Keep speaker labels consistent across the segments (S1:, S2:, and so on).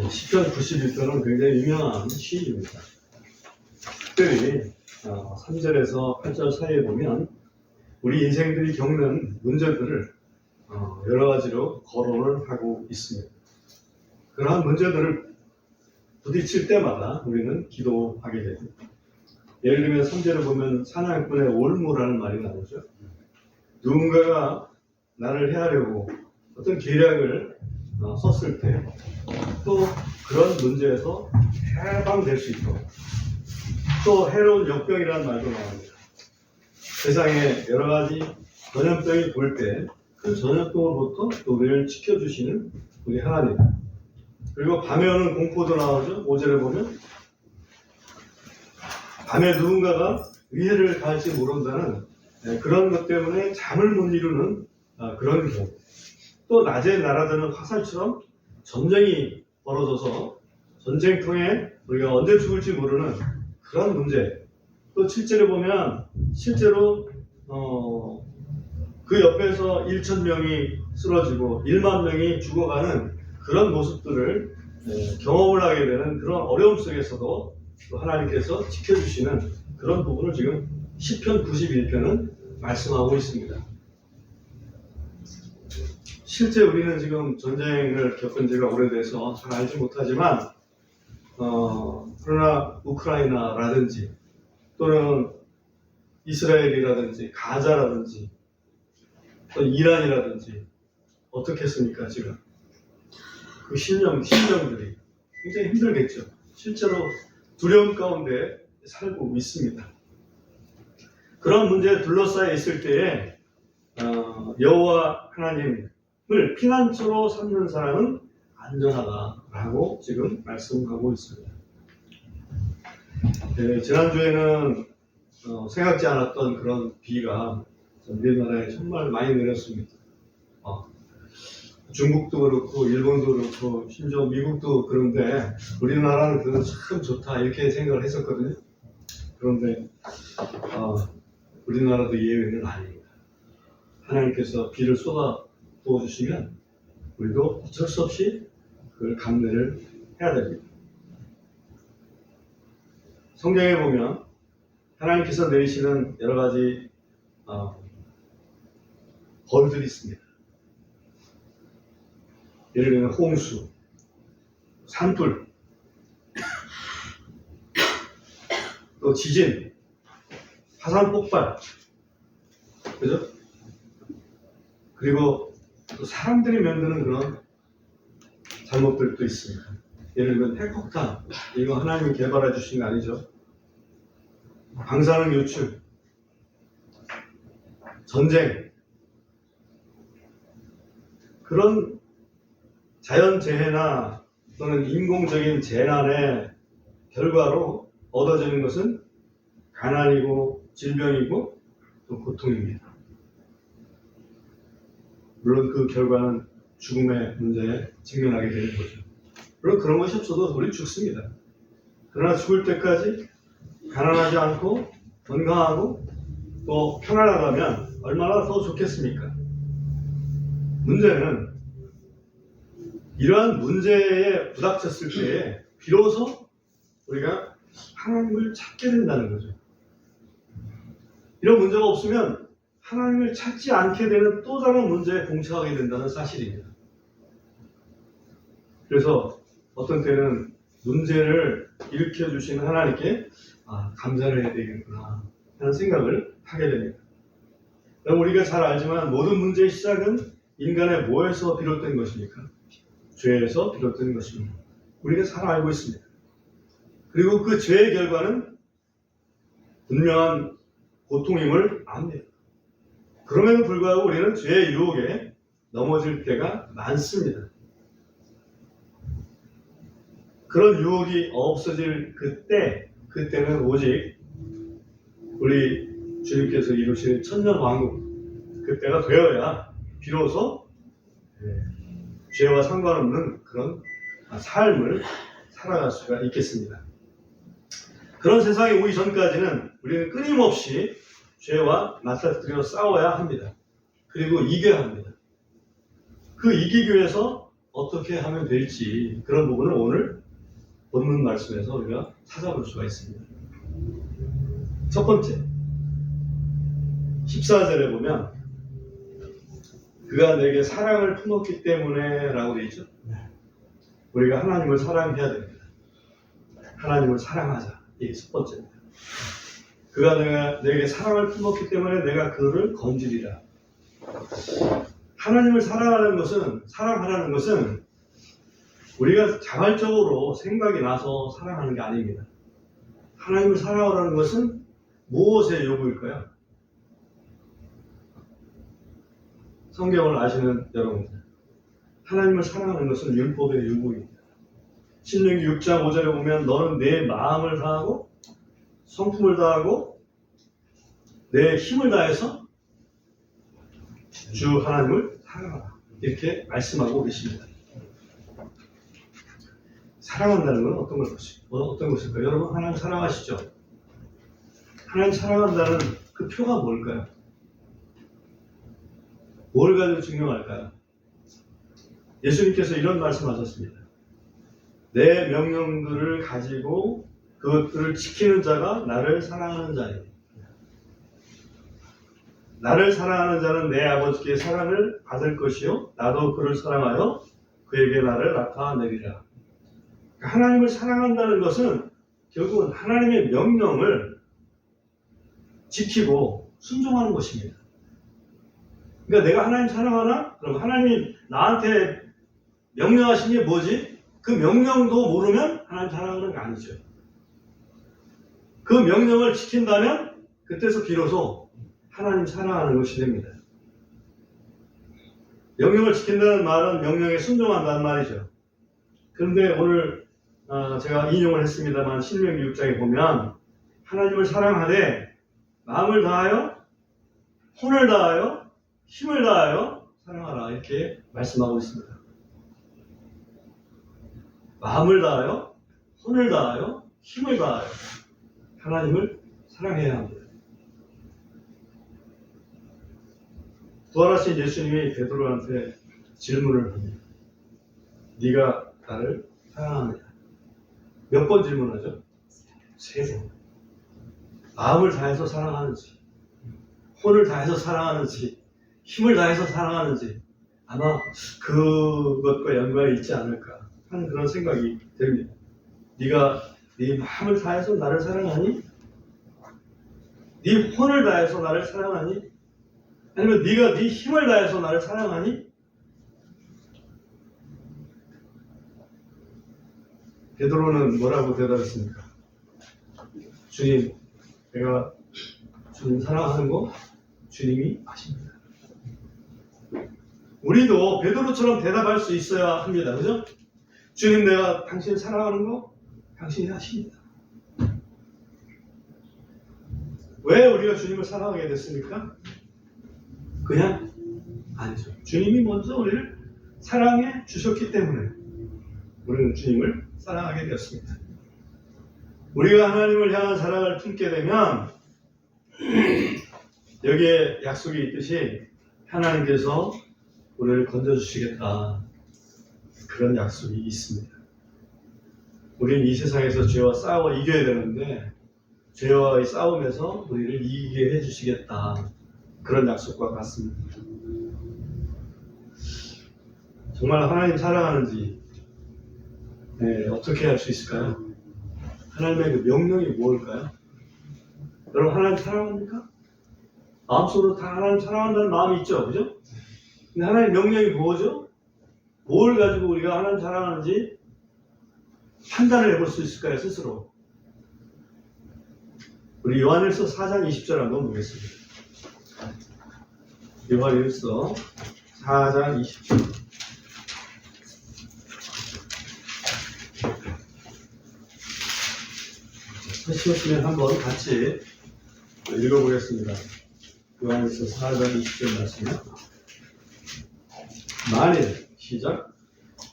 S1: 시편 91편은 굉장히 유명한 시입니다. 특별히 3절에서 8절 사이에 보면 우리 인생들이 겪는 문제들을 여러 가지로 거론을 하고 있습니다. 그러한 문제들을 부딪힐 때마다 우리는 기도하게 됩니다. 예를 들면 3절에 보면 사냥꾼의 올무라는 말이 나오죠. 누군가가 나를 해하려고 어떤 계략을 썼을 때 또 그런 문제에서 해방될 수 있도록 또 해로운 역병이라는 말도 나옵니다. 세상에 여러 가지 전염병이 볼 때 그 전염병으로부터 또 우리를 지켜주시는 우리 하나님, 그리고 밤에 오는 공포도 나오죠. 5절에 보면 밤에 누군가가 위해를 가할지 모른다는 그런 것 때문에 잠을 못 이루는 그런 경우, 또 낮에 날아드는 화살처럼 전쟁이 벌어져서 전쟁통에 우리가 언제 죽을지 모르는 그런 문제, 또 7절에 보면 실제로 그 옆에서 1,000명이 쓰러지고 1만 명이 죽어가는 그런 모습들을 경험을 하게 되는 그런 어려움 속에서도 또 하나님께서 지켜주시는 그런 부분을 지금 시편 91편은 말씀하고 있습니다. 실제 우리는 지금 전쟁을 겪은 지가 오래돼서 잘 알지 못하지만 그러나 우크라이나라든지 또는 이스라엘이라든지 가자라든지 또 이란이라든지 어떻겠습니까? 지금 그 심령들이 굉장히 힘들겠죠. 실제로 두려움 가운데 살고 있습니다. 그런 문제에 둘러싸여 있을 때에 여호와 하나님을 피난처로 삼는 사람은 안전하다라고 지금 말씀하고 있습니다. 지난주에는 생각지 않았던 그런 비가 우리나라에 정말 많이 내렸습니다. 중국도 그렇고 일본도 그렇고 심지어 미국도 그런데 우리나라는 그래도 참 좋다 이렇게 생각을 했었거든요. 그런데 우리나라도 예외는 아닙니다. 하나님께서 비를 쏟아 부어주시면 우리도 어쩔 수 없이 그걸 감내를 해야 됩니다. 성경에 보면 하나님께서 내리시는 여러 가지 벌들이 있습니다. 예를 들면 홍수, 산불, 또 지진, 화산 폭발, 그죠? 그리고 또 사람들이 만드는 그런 잘못들도 있습니다. 예를 들면 핵폭탄, 이거 하나님이 개발해 주신 게 아니죠. 방사능 유출, 전쟁, 그런 자연재해나 또는 인공적인 재난의 결과로 얻어지는 것은 가난이고 질병이고 또 고통입니다. 물론 그 결과는 죽음의 문제에 직면하게 되는 거죠. 물론 그런 것이 없어도 우리 죽습니다. 그러나 죽을 때까지 가난하지 않고 건강하고 또 편안하다면 얼마나 더 좋겠습니까? 문제는 이러한 문제에 부닥쳤을 때에 비로소 우리가 하나님을 찾게 된다는 거죠. 이런 문제가 없으면 하나님을 찾지 않게 되는 또 다른 문제에 봉착하게 된다는 사실입니다. 그래서 어떤 때는 문제를 일으켜주신 하나님께 감사를 해야 되겠구나 하는 생각을 하게 됩니다. 우리가 잘 알지만 모든 문제의 시작은 인간의 뭐에서 비롯된 것입니까? 죄에서 비롯된 것입니다. 우리가 잘 알고 있습니다. 그리고 그 죄의 결과는 분명한 고통임을 압니다. 그럼에도 불구하고 우리는 죄의 유혹에 넘어질 때가 많습니다. 그런 유혹이 없어질 그때는 오직 우리 주님께서 이루신 천년왕국, 그때가 되어야 비로소 죄와 상관없는 그런 삶을 살아갈 수가 있겠습니다. 그런 세상이 오기 전까지는 우리는 끊임없이 죄와 맞닥뜨려 싸워야 합니다. 그리고 이겨야 합니다. 그 이기기 위해서 어떻게 하면 될지 그런 부분을 오늘 본문 말씀에서 우리가 찾아볼 수가 있습니다. 첫 번째, 14절에 보면 그가 내게 사랑을 품었기 때문에 라고 되어 있죠. 우리가 하나님을 사랑해야 됩니다. 하나님을 사랑하자. 이게 첫 번째입니다. 그가 내게 사랑을 품었기 때문에 내가 그를 건지리라. 하나님을 사랑하라는 것은 우리가 자발적으로 생각이 나서 사랑하는 게 아닙니다. 하나님을 사랑하라는 것은 무엇의 요구일까요? 성경을 아시는 여러분들, 하나님을 사랑하는 것은 율법의 요구입니다. 신명기 6장 5절에 보면 너는 내 마음을 다하고 성품을 다하고 내 힘을 다해서 주 하나님을 사랑하라. 이렇게 말씀하고 계십니다. 사랑한다는 건 어떤 것일까요? 여러분, 하나님 사랑하시죠? 하나님 사랑한다는 그 표가 뭘까요? 뭘 가지고 증명할까요? 예수님께서 이런 말씀하셨습니다. 내 명령들을 가지고 그것들을 지키는 자가 나를 사랑하는 자입니다. 나를 사랑하는 자는 내 아버지께 사랑을 받을 것이요 나도 그를 사랑하여 그에게 나를 나타내리라. 하나님을 사랑한다는 것은 결국은 하나님의 명령을 지키고 순종하는 것입니다. 그러니까 내가 하나님 사랑하나? 그럼 하나님이 나한테 명령하신 게 뭐지? 그 명령도 모르면 하나님 사랑하는 게 아니죠. 그 명령을 지킨다면 그때서 비로소 하나님 사랑하는 것이 됩니다. 명령을 지킨다는 말은 명령에 순종한다는 말이죠. 그런데 오늘 제가 인용을 했습니다만 신명기 6장에 보면 하나님을 사랑하되 마음을 다하여 혼을 다하여 힘을 다하여 사랑하라 이렇게 말씀하고 있습니다. 마음을 다하여 혼을 다하여 힘을 다하여 하나님을 사랑해야 합니다. 부활하신 예수님이 베드로한테 질문을 합니다. 네가 나를 사랑하느냐? 몇 번 질문하죠? 3번. 마음을 다해서 사랑하는지, 혼을 다해서 사랑하는지, 힘을 다해서 사랑하는지 아마 그것과 연관이 있지 않을까 하는 그런 생각이 됩니다. 네가 네 마음을 다해서 나를 사랑하니? 네 혼을 다해서 나를 사랑하니? 아니면 네가 네 힘을 다해서 나를 사랑하니? 베드로는 뭐라고 대답했습니까? 주님, 내가 주님 사랑하는 거 주님이 아십니다. 우리도 베드로처럼 대답할 수 있어야 합니다. 그죠? 주님, 내가 당신 사랑하는 거 당신이 아십니다. 왜 우리가 주님을 사랑하게 됐습니까? 그냥 아니죠. 주님이 먼저 우리를 사랑해 주셨기 때문에 우리는 주님을 사랑하게 되었습니다. 우리가 하나님을 향한 사랑을 품게 되면 여기에 약속이 있듯이 하나님께서 우리를 건져주시겠다. 그런 약속이 있습니다. 우리는 이 세상에서 죄와 싸워 이겨야 되는데 죄와의 싸움에서 우리를 이기게 해주시겠다. 그런 약속과 같습니다. 정말 하나님 사랑하는지 어떻게 할 수 있을까요? 하나님의 그 명령이 뭘까요? 여러분 하나님 사랑합니까? 마음속으로 다 하나님 사랑한다는 마음이 있죠. 그죠? 근데 하나님 명령이 뭐죠? 뭘 가지고 우리가 하나님 사랑하는지 판단을 해볼 수 있을까요? 스스로. 우리 요한일서 4장 20절 한번 보겠습니다. 요한일서 4장 20절. 하시면 한번 같이 읽어보겠습니다. 요한일서 4장 20절 말씀이요. 만일 시작.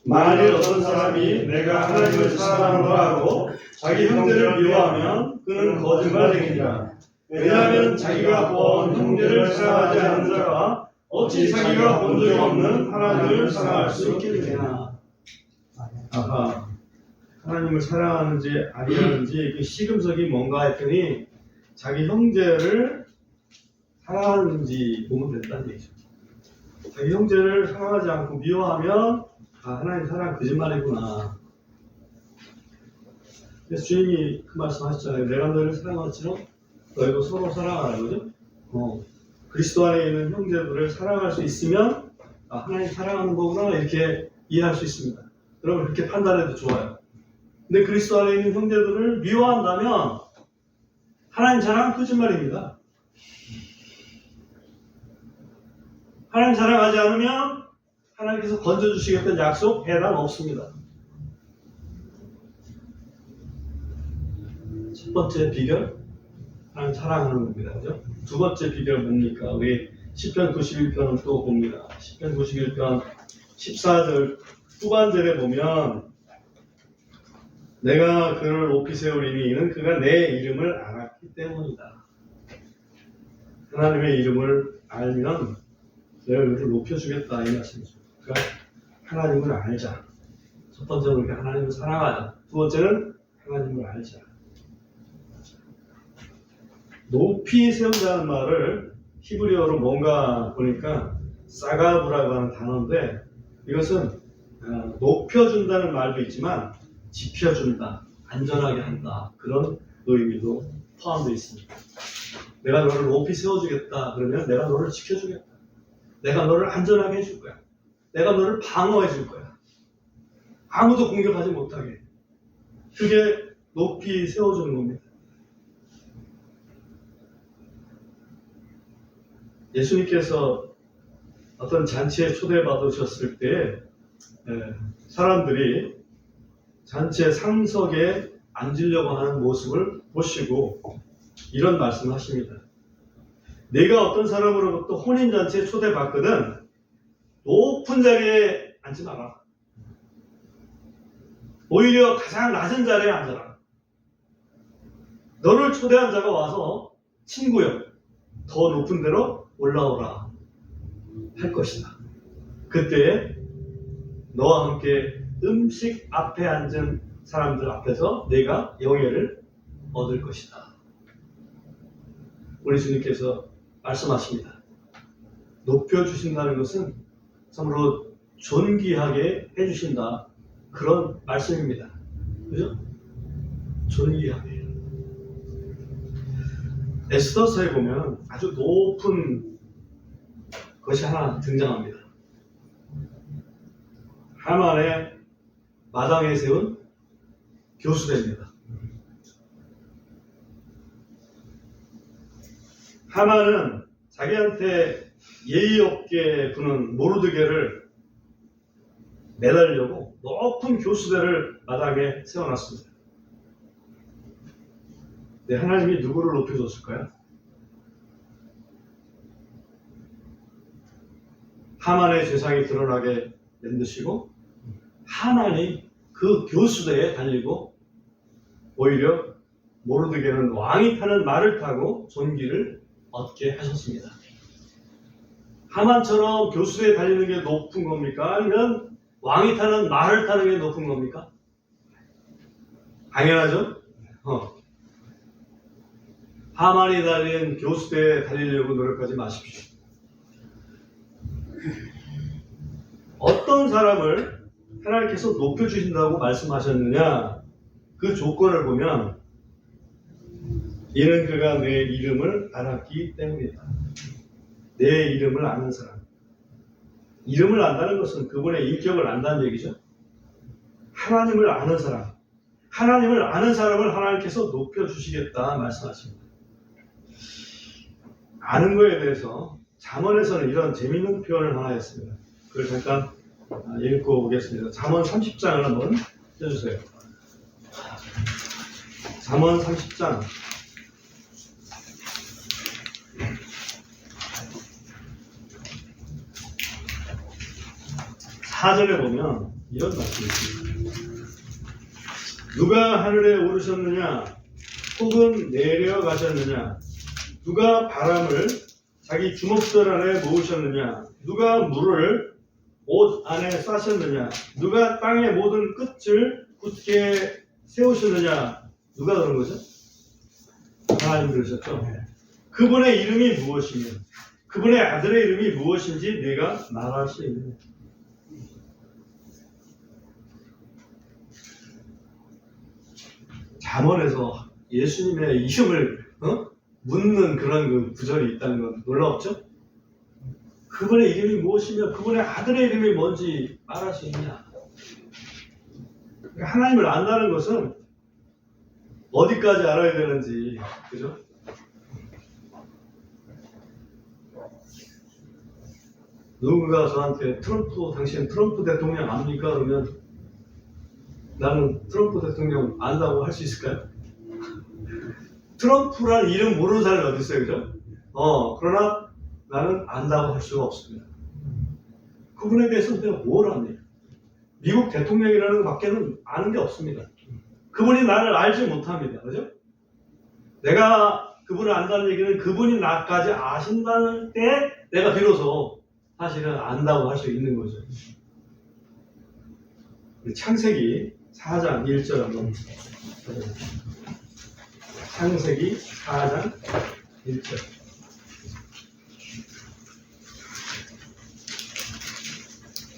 S2: 만일 어떤 사람이 내가 하나님을 사랑하노라 하고 자기 형제를 미워하면 그는 거짓말쟁이니라. 왜냐하면 자기가 본 형제를 사랑하지 않는 자가 어찌 자기가 본 적이 없는 하나님을 사랑할 수 있겠느냐.
S1: 아하, 하나님을 사랑하는지 아니하는지 그 시금석이 뭔가 했더니 자기 형제를 사랑하는지 보면 된다는 얘기죠. 자기 형제를 사랑하지 않고 미워하면 하나님 사랑 거짓말이구나. 그래서 주님이 그 말씀하셨잖아요. 내가 너를 사랑한 것처럼 너희도 서로 사랑하라. 그죠? 그리스도 안에 있는 형제들을 사랑할 수 있으면 하나님 사랑하는 거구나 이렇게 이해할 수 있습니다. 여러분 그렇게 판단해도 좋아요. 근데 그리스도 안에 있는 형제들을 미워한다면 하나님 사랑은 거짓말입니다. 하나님 사랑하지 않으면 하나님께서 건져주시겠다는 약속, 해당 없습니다. 첫 번째 비결, 하나님 사랑하는 겁니다. 그죠? 두 번째 비결 뭡니까? 우리 시편 91편을 또 봅니다. 시편 91편 14절 후반절에 보면 내가 그를 높이 세우리니 이는 그가 내 이름을 알았기 때문이다. 하나님의 이름을 알면 내가 그를 높여주겠다 이 말씀이죠. 그러니까 하나님을 알자. 첫 번째는 우리가 하나님을 사랑하자. 두 번째는 하나님을 알자. 높이 세운다는 말을 히브리어로 뭔가 보니까 사가브라고 하는 단어인데 이것은 높여준다는 말도 있지만 지켜준다, 안전하게 한다 그런 의미도 포함되어 있습니다. 내가 너를 높이 세워주겠다 그러면 내가 너를 지켜주겠다. 내가 너를 안전하게 해줄 거야. 내가 너를 방어해 줄 거야. 아무도 공격하지 못하게. 그게 높이 세워주는 겁니다. 예수님께서 어떤 잔치에 초대받으셨을 때 사람들이 잔치의 상석에 앉으려고 하는 모습을 보시고 이런 말씀을 하십니다. 내가 어떤 사람으로부터 혼인잔치에 초대받거든 높은 자리에 앉지 마라. 오히려 가장 낮은 자리에 앉아라. 너를 초대한 자가 와서 친구여 더 높은 데로 올라오라 할 것이다. 그때 너와 함께 음식 앞에 앉은 사람들 앞에서 내가 영예를 얻을 것이다. 우리 주님께서 말씀하십니다. 높여주신다는 것은 참으로 존귀하게 해주신다. 그런 말씀입니다. 그죠? 존귀하게. 에스더서에 보면 아주 높은 것이 하나 등장합니다. 하만의 마당에 세운 교수대입니다. 하만은 자기한테 예의 없게 구는 모르드게를 매달려고 높은 교수대를 마당에 세워놨습니다. 네, 하나님이 누구를 높여줬을까요? 하만의 죄상이 드러나게 만드시고 하만이 그 교수대에 달리고 오히려 모르드게는 왕이 타는 말을 타고 존귀를 얻게 하셨습니다. 하만처럼 교수대에 달리는 게 높은 겁니까? 아니면 왕이 타는 말을 타는 게 높은 겁니까? 당연하죠? 하만이 달린 교수대에 달리려고 노력하지 마십시오. 어떤 사람을 하나님께서 높여주신다고 말씀하셨느냐? 그 조건을 보면 이는 그가 내 이름을 알았기 때문이다. 내 이름을 아는 사람. 이름을 안다는 것은 그분의 인격을 안다는 얘기죠. 하나님을 아는 사람. 하나님을 아는 사람을 하나님께서 높여주시겠다 말씀하십니다. 아는 거에 대해서 잠언에서는 이런 재미있는 표현을 하나 했습니다. 그걸 잠깐 읽고 오겠습니다. 잠언 30장을 한번 펴주세요. 잠언 30장 4절에 보면 이런 말씀이 있습니다. 누가 하늘에 오르셨느냐 혹은 내려가셨느냐 누가 바람을 자기 주먹들 안에 모으셨느냐 누가 물을 옷 안에 싸셨느냐? 누가 땅의 모든 끝을 굳게 세우셨느냐? 누가 그런 거죠? 하나님 그러셨죠? 그분의 이름이 무엇이며 그분의 아들의 이름이 무엇인지 내가 말할 수 있느냐? 잠언에서 예수님의 이름을 묻는 그런 그 구절이 있다는 건 놀랍죠? 그분의 이름이 무엇이며 그분의 아들의 이름이 뭔지 말할 수 있냐? 그러니까 하나님을 안다는 것은 어디까지 알아야 되는지, 그죠? 누군가 저한테 당신 트럼프 대통령 압니까? 그러면 나는 트럼프 대통령 안다고 할 수 있을까요? 트럼프라는 이름 모르는 사람이 어디 있어요, 그죠? 그러나 나는 안다고 할 수가 없습니다. 그분에 대해서 내가 뭘 압니까? 미국 대통령이라는 것 밖에는 아는 게 없습니다. 그분이 나를 알지 못합니다. 그죠? 내가 그분을 안다는 얘기는 그분이 나까지 아신다는 때 내가 비로소 사실은 안다고 할 수 있는 거죠. 창세기 4장 1절 한번 찾아보세요. 창세기 4장 1절.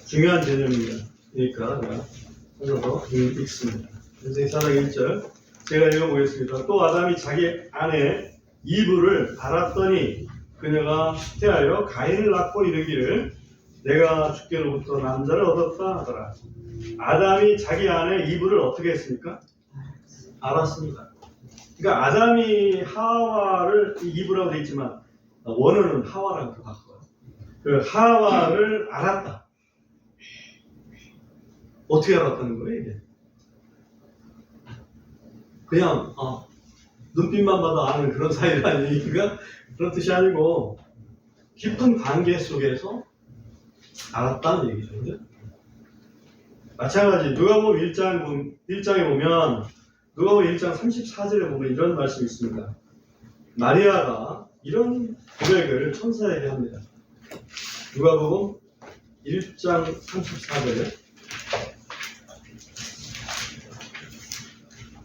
S1: 중요한 개념입니다. 그러니까 제가 찾아서 읽습니다. 창세기 4장 1절. 제가 읽어보겠습니다. 또 아담이 자기 아내 이브를 알았더니 그녀가 후퇴하여 가인을 낳고 이르기를 내가 주께로부터 남자를 얻었다 하더라. 아담이 자기 아내 이브를 어떻게 했습니까? 알았습니다. 그러니까 아담이 하와를 이브라고 되어 있지만 원어는 하와라고 바꿔요. 그 하와를 알았다. 어떻게 알았다는 거예요 이게? 그냥 눈빛만 봐도 아는 그런 사이라는 얘기가 그런 뜻이 아니고 깊은 관계 속에서 알았다는 얘기죠. 그죠? 마찬가지 누가복음 1장에 보면 누가복음 1장 34절에 보면 이런 말씀이 있습니다. 마리아가 이런 고백을 천사에게 합니다. 누가복음 1장 34절에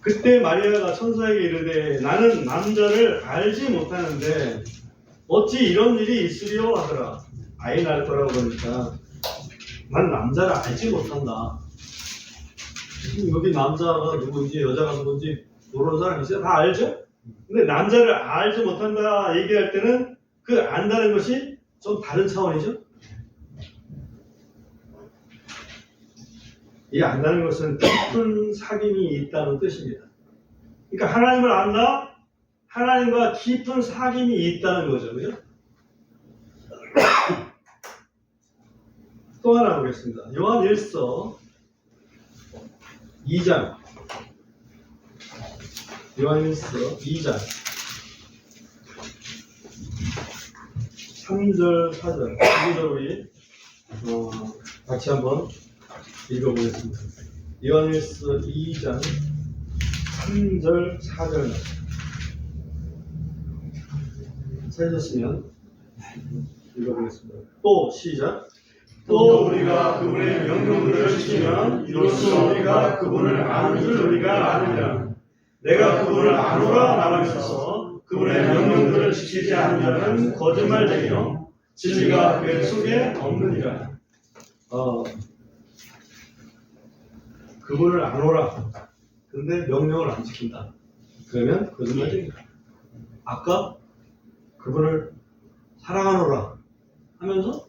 S1: 그때 마리아가 천사에게 이르되 나는 남자를 알지 못하는데 어찌 이런 일이 있으리요 하더라. 아이 낳을 거라고 그러니까 난 남자를 알지 못한다. 여기 남자가 누군지 여자가 누군지 모르는 사람이 있어요? 다 알죠? 근데 남자를 알지 못한다 얘기할 때는 그 안다는 것이 좀 다른 차원이죠? 이 안다는 것은 깊은 사귐이 있다는 뜻입니다. 그러니까 하나님을 안다? 하나님과 깊은 사귐이 있다는 거죠. 그죠? 또 하나 보겠습니다. 요한 1서 2장 요한 1서 2장 3절 4절 2절 우리 같이 한번 읽어보겠습니다. 요한 1서 2장 3절 4절 찾으셨으면 읽어보겠습니다. 또 시작.
S2: 또 우리가 그분의 명령들을 지키면 이로써 우리가 그분을 아는 줄 우리가 아느니라. 내가 그분을 아노라 말하면서 그분의 명령들을 지키지 않는 자는 거짓말쟁이요 진리가 그 속에 없느니라.
S1: 그분을 아노라. 근데 명령을 안 지킨다. 그러면 거짓말쟁이다. 아까 그분을 사랑하노라 하면서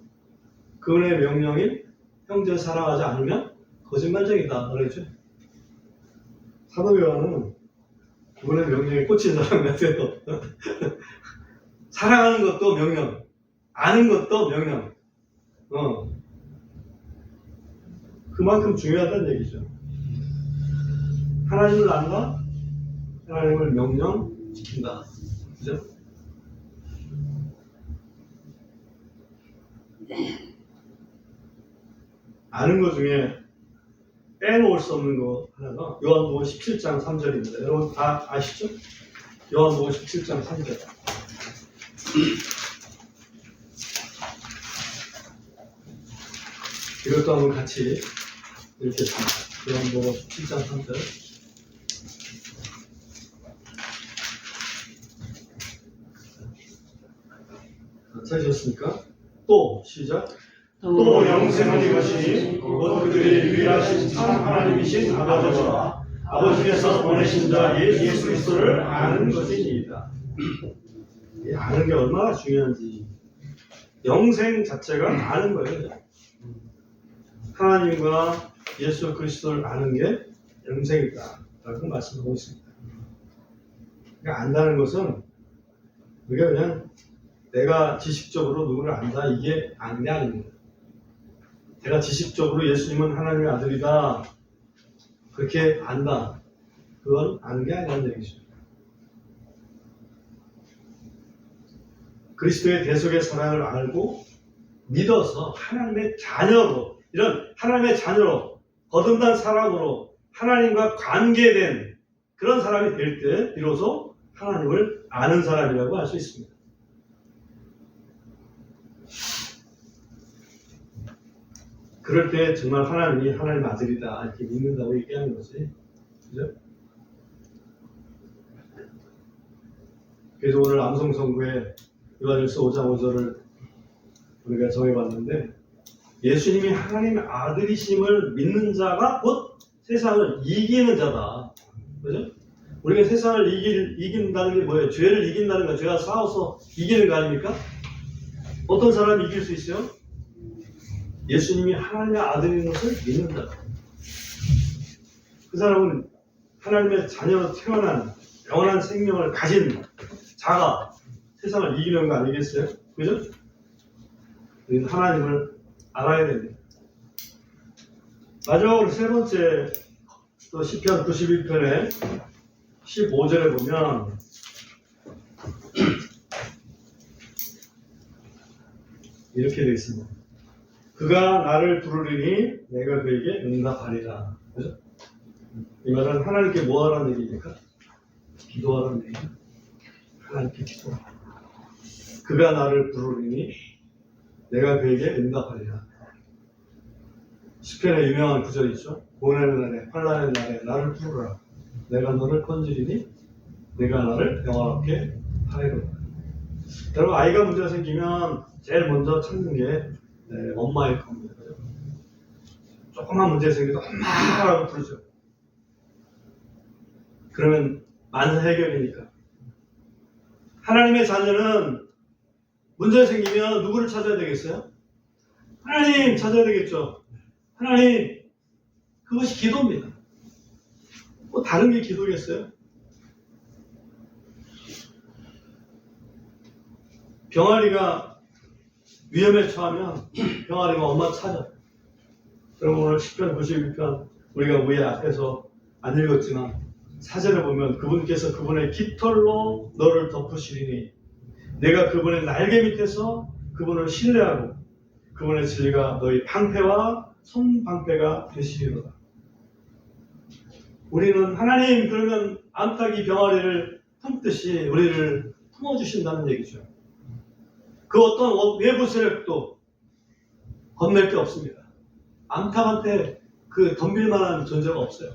S1: 그분의 명령인 형제를 사랑하지 않으면 거짓말쟁이다. 그랬죠? 사도 요한은 그분의 명령에 꽂힌 사람 같아요. 사랑하는 것도 명령, 아는 것도 명령. 그만큼 중요하다는 얘기죠. 하나님을 안다? 하나님을 명령 지킨다. 그죠? 아는 것 중에 빼놓을 수 없는 거 하나가 요한복음 17장 3절입니다. 여러분 다 아시죠? 요한복음 17장 3절. 이것도 한번 같이 읽겠습니다. 요한복음 7장 3절. 찾으셨습니까? 또 시작.
S2: 또 영생은 이것이 곧 그들의 유일하신 참 하나님이신 아버지와 아버지께서 보내신 자 예수 그리스도를 아는
S1: 것입니다. 이 아는 게 얼마나 중요한지. 영생 자체가 아는 거예요. 하나님과 예수 그리스도를 아는 게 영생이다 라고 말씀하고 있습니다. 그러니까 안다는 것은 우리가 그냥 내가 지식적으로 누구를 안다 이게 아는 게 아닙니다. 내가 지식적으로 예수님은 하나님의 아들이다 그렇게 안다 그건 아는 게 아니라는 얘기죠. 그리스도의 대속의 사랑을 알고 믿어서 하나님의 자녀로 이런 하나님의 자녀로 거듭난 사람으로 하나님과 관계된 그런 사람이 될 때 비로소 하나님을 아는 사람이라고 할 수 있습니다. 그럴 때 정말 하나님이 하나님 아들이다 이렇게 믿는다고 얘기하는 거지. 그죠? 그래서 오늘 암송성구에 요한일서 5장 5절을 우리가 정해봤는데 예수님이 하나님의 아들이심을 믿는 자가 곧 세상을 이기는 자다. 그죠? 우리가 세상을 이긴다는 게 뭐예요? 죄를 이긴다는 거, 죄와 싸워서 이기는 거 아닙니까? 어떤 사람이 이길 수 있어요? 예수님이 하나님의 아들인 것을 믿는 자. 그 사람은 하나님의 자녀로 태어난 영원한 생명을 가진 자가 세상을 이기는 거 아니겠어요? 그죠? 우리는 하나님을 알아야 됩니다. 마지막으로 세 번째 또 시편 91편의 15절에 보면 이렇게 되어 있습니다. 그가 나를 부르리니 내가 그에게 응답하리라. 그죠? 이 말은 하나님께 뭐 하라는 얘기입니까? 기도하라는 얘기죠. 하나님께 기도하라. 그가 나를 부르리니 내가 그에게 응답하리라. 시편의 유명한 구절이 있죠. 고난의 날에 환난의 날에 나를 부르라. 내가 너를 건지리니 내가 너를 평화롭게 하리로다. 여러분 아이가 문제가 생기면 제일 먼저 찾는 게 엄마일 겁니다. 그죠? 조그만 문제 생겨도 엄마라고 부르죠. 그러면 만사 해결이니까. 하나님의 자녀는 문제 생기면 누구를 찾아야 되겠어요? 하나님 찾아야 되겠죠. 하나님, 그것이 기도입니다. 뭐 다른 게 기도겠어요? 병아리가 위험에 처하면 병아리가 엄마 찾아. 그럼 오늘 10편 91편 우리가 위에 앞에서 안 읽었지만 사전에 보면 그분께서 그분의 깃털로 너를 덮으시리니 내가 그분의 날개 밑에서 그분을 신뢰하고 그분의 진리가 너희 방패와 손방패가 되시리로다. 우리는 하나님 그러면 암탉이 병아리를 품듯이 우리를 품어주신다는 얘기죠. 그 어떤 외부 세력도 겁낼 게 없습니다. 암탉한테 그 덤빌 만한 존재가 없어요.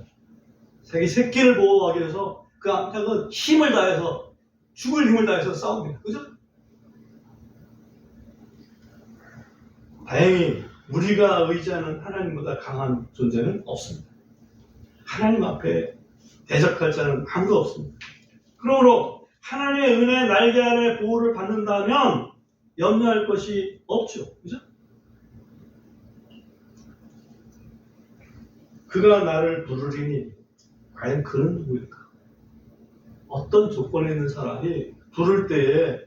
S1: 자기 새끼를 보호하기 위해서 그 암탉은 힘을 다해서 죽을 힘을 다해서 싸웁니다. 그죠? 다행히 우리가 의지하는 하나님보다 강한 존재는 없습니다. 하나님 앞에 대적할 자는 아무도 없습니다. 그러므로 하나님의 은혜 날개 아래 보호를 받는다면 염려할 것이 없죠. 그죠? 그가 나를 부르리니 과연 그는 누구일까? 어떤 조건에 있는 사람이 부를 때에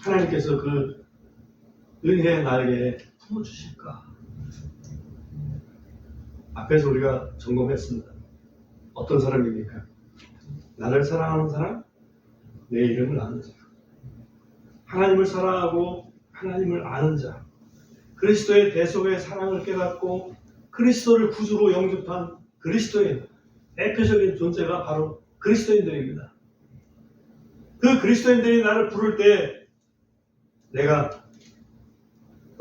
S1: 하나님께서 그 은혜의 날개에 품어주실까? 앞에서 우리가 점검했습니다. 어떤 사람입니까? 나를 사랑하는 사람, 내 이름을 아는 자. 하나님을 사랑하고 하나님을 아는 자. 그리스도의 대속의 사랑을 깨닫고 그리스도를 구주로 영접한 그리스도인, 대표적인 존재가 바로 그리스도인들입니다. 그 그리스도인들이 나를 부를 때 내가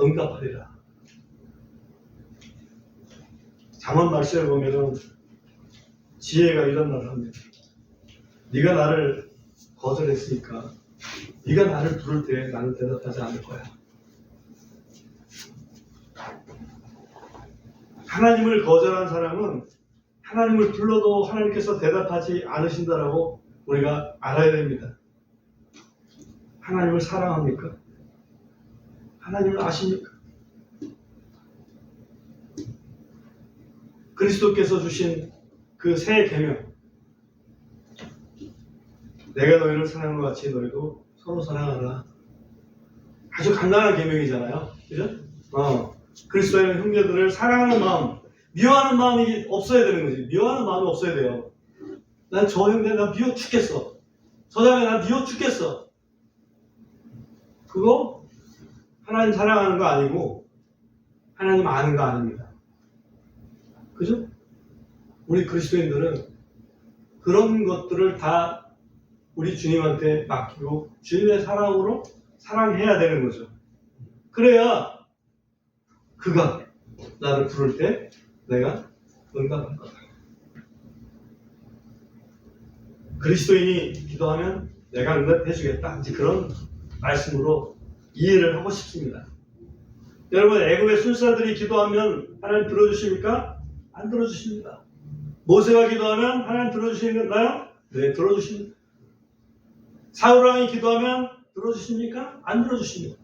S1: 응답하리라. 잠언 말씀에 보면은 지혜가 이런 말을 합니다. 네가 나를 거절했으니까 네가 나를 부를 때 나는 대답하지 않을 거야. 하나님을 거절한 사람은 하나님을 불러도 하나님께서 대답하지 않으신다라고 우리가 알아야 됩니다. 하나님을 사랑합니까? 하나님을 아십니까? 그리스도께서 주신 그 새 계명, 내가 너희를 사랑한 것 같이 너희도 서로 사랑하라. 아주 간단한 계명이잖아요. 그죠? 그리스도의 형제들을 사랑하는 마음, 미워하는 마음이 없어야 되는 거지. 미워하는 마음이 없어야 돼요. 난 저 형제 나 미워 죽겠어. 저 자매 나 미워 죽겠어. 그거 하나님 사랑하는 거 아니고 하나님 아는 거 아닙니다. 그죠? 우리 그리스도인들은 그런 것들을 다 우리 주님한테 맡기고 주님의 사랑으로 사랑해야 되는 거죠. 그래야 그가 나를 부를 때 내가 응답할 거다. 그리스도인이 기도하면 내가 응답해 주겠다. 이제 그런 말씀으로 이해를 하고 싶습니다. 여러분, 애굽의 술사들이 기도하면 하나님 들어주십니까? 안 들어주십니다. 모세가 기도하면 하나님 들어주시나요? 네, 들어주십니다. 사울 왕이 기도하면 들어주십니까? 안 들어주십니다.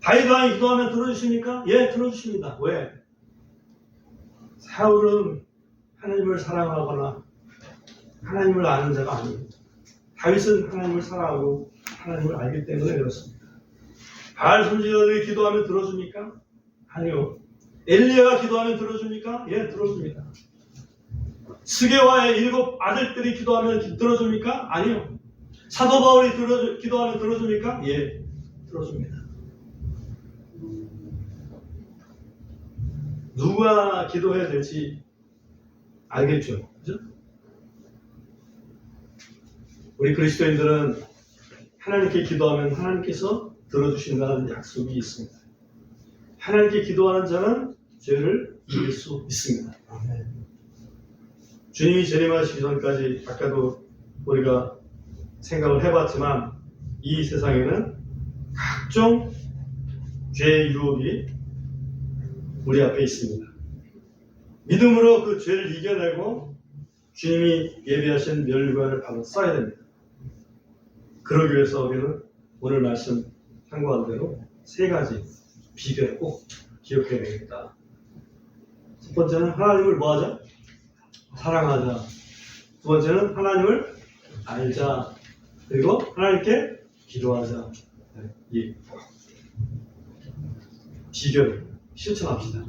S1: 다윗 왕이 기도하면 들어주십니까? 예, 들어주십니다. 왜? 사울은 하나님을 사랑하거나 하나님을 아는 자가 아닙니다. 다윗은 하나님을 사랑하고 하나님을 알기 때문에 그렇습니다. 바알 선지자들이 기도하면 들어줍니까? 아니요. 엘리야가 기도하면 들어줍니까? 예, 들어줍니다. 스게와의 7 아들들이 기도하면 들어줍니까? 아니요. 사도 바울이 기도하면 들어줍니까? 예, 들어줍니다. 누가 기도해야 될지 알겠죠? 그죠? 우리 그리스도인들은 하나님께 기도하면 하나님께서 들어주신다는 약속이 있습니다. 하나님께 기도하는 자는 죄를 이길 수 있습니다. 주님이 재림하시기 전까지 아까도 우리가 생각을 해봤지만 이 세상에는 각종 죄의 유혹이 우리 앞에 있습니다. 믿음으로 그 죄를 이겨내고 주님이 예비하신 멸류관을 바로 써야 됩니다. 그러기 위해서 우리는 오늘 말씀 참고한 대로 3가지 비결을 꼭 기억해야 되겠다. 첫 번째는 하나님을 뭐하자? 사랑하자. 두 번째는 하나님을 알자. 그리고 하나님께 기도하자. 이 비결을 실천합시다.